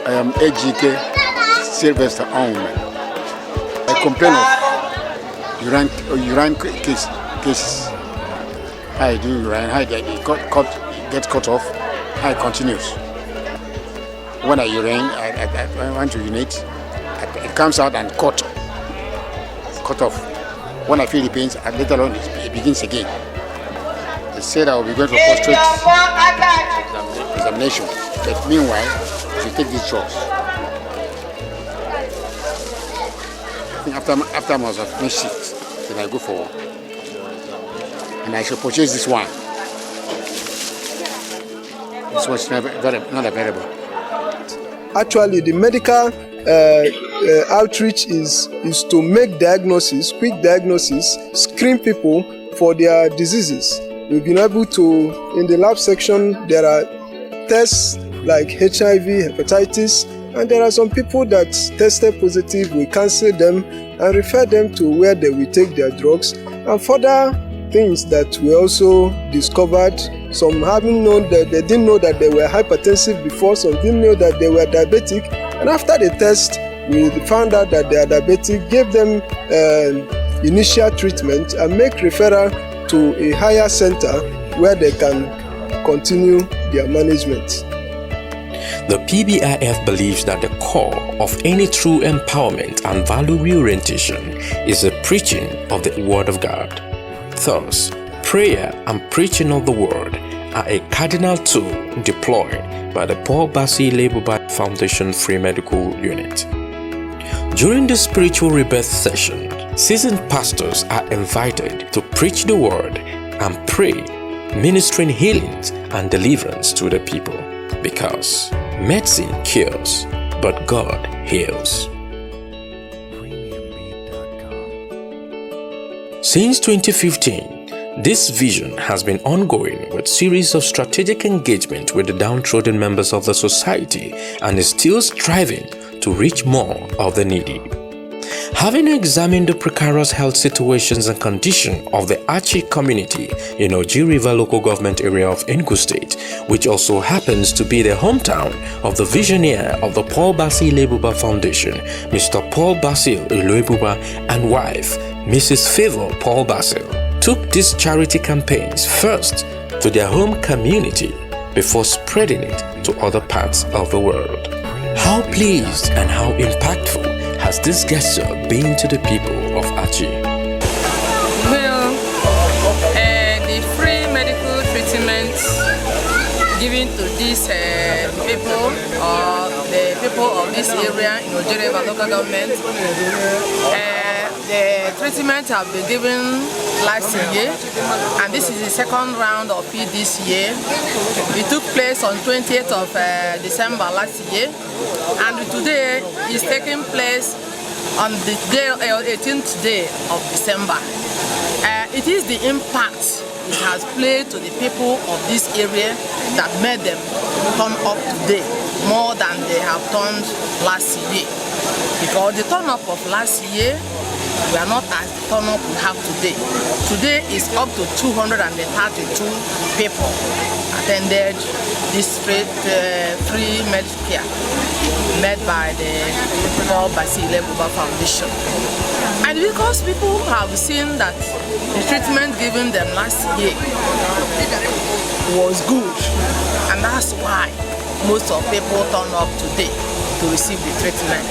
I am AGK Sylvester Aum. I complain of urine cases. I do urine, I get cut off, I continues. When I urine, I want to urinate, it comes out and cut off. When I feel the pains, later on it begins again. They said I will be going to prostate examination, but meanwhile, you take these drugs. After I must have finished it, then I go for one. And I should purchase this one. This was not available. Actually, the medical outreach is to make diagnosis, quick diagnosis, screen people for their diseases. We've been able to, in the lab section, there are tests like HIV, hepatitis, and there are some people that tested positive. We cancel them and refer them to where they will take their drugs. And further things that we also discovered, some having known that they didn't know that they were hypertensive before, some didn't know that they were diabetic, and after the test we found out that they are diabetic, gave them initial treatment and make referral to a higher center where they can continue their management. The Pbif believes that the core of any true empowerment and value reorientation is the preaching of the Word of God. Thus, prayer and preaching of the Word are a cardinal tool deployed by the Pbif Pbif Foundation Free Medical Unit. During the spiritual rebirth session, seasoned pastors are invited to preach the Word and pray, ministering healings and deliverance to the people, because medicine cures, but God heals. Since 2015, this vision has been ongoing with series of strategic engagement with the downtrodden members of the society and is still striving to reach more of the needy. Having examined the precarious health situations and condition of the Achi community in Oji River local government area of Enugu State, which also happens to be the hometown of the visionary of the Paul Basil Ilebuba Foundation, Mr. Paul Basil Ilebuba, and wife, Mrs. Favor Paul Basil, took these charity campaigns first to their home community before spreading it to other parts of the world. How pleased and how impactful has this gesture been to the people of Achi? Well, the free medical treatment given to these people, or the people of this area in Oji River local government, the treatment have been given last year, and this is the second round of it this year. It took place on 20th of December last year, and today is taking place on the day, 18th day of December. It is the impact it has played to the people of this area that made them turn up today more than they have turned last year. Because the turn up of last year, we are not as the turn up we have today. Today is up to 232 people attended this free medical care made by the Pbif Pbif Foundation. And because people have seen that the treatment given them last year was good, and that's why most of people turn up today to receive the treatment.